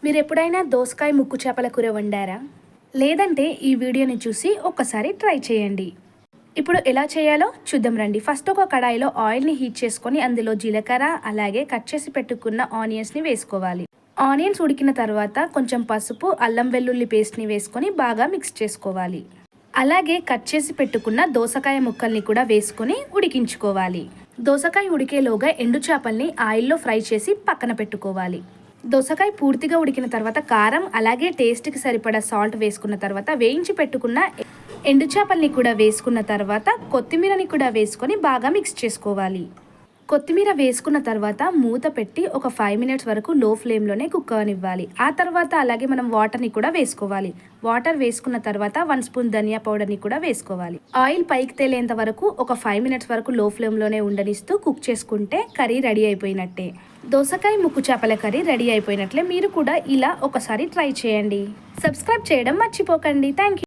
మీరెప్పుడైనా దోసకాయ ముక్కు చేపల కూర వండారా? లేదంటే ఈ వీడియోని చూసి ఒక్కసారి ట్రై చేయండి. ఇప్పుడు ఎలా చేయాలో చూద్దాం రండి. ఫస్ట్ ఒక కడాయిలో ఆయిల్‌ని హీట్ చేసుకొని అందులో జీలకర్ర, అలాగే కట్ చేసి పెట్టుకున్న ఆనియన్స్‌ని వేసుకోవాలి. ఆనియన్స్ ఉడికిన తర్వాత కొంచెం పసుపు, అల్లం వెల్లుల్లి పేస్ట్‌ని వేసుకొని బాగా మిక్స్ చేసుకోవాలి. అలాగే కట్ చేసి పెట్టుకున్న దోసకాయ ముక్కల్ని కూడా వేసుకొని ఉడికించుకోవాలి. దోసకాయ ఉడికేలోగా ఎండు చేపల్ని ఆయిల్లో ఫ్రై చేసి పక్కన పెట్టుకోవాలి. దోసకాయ పూర్తిగా ఉడికిన తర్వాత కారం అలాగే టేస్ట్‌కి సరిపడా సాల్ట్ వేసుకున్న తర్వాత వేయించి పెట్టుకున్న ఎండు చేపల్ని కూడా వేసుకున్న తర్వాత కొత్తిమీరని కూడా వేసుకొని బాగా మిక్స్ చేసుకోవాలి. కొత్తిమీర వేసుకున్న తర్వాత మూత పెట్టి ఒక 5 మినిట్స్ వరకు లో ఫ్లేమ్‌లోనే కుక్ అవ్వనివ్వాలి. ఆ తర్వాత అలాగే మనం వాటర్‌ని కూడా వేసుకోవాలి. వాటర్ వేసుకున్న తర్వాత 1 స్పూన్ ధనియా పౌడర్‌ని కూడా వేసుకోవాలి. ఆయిల్ పైకి తేలేంత వరకు ఒక 5 మినిట్స్ వరకు లో ఫ్లేమ్‌లోనే ఉండనిస్తూ కుక్ చేసుకుంటే కర్రీ రెడీ అయిపోయినట్టే. దోసకాయ ముక్కు చేపల కర్రీ రెడీ అయిపోయినట్లే. మీరు కూడా ఇలా ఒకసారి ట్రై చేయండి. సబ్స్క్రైబ్ చేయడం మర్చిపోకండి. Thank you.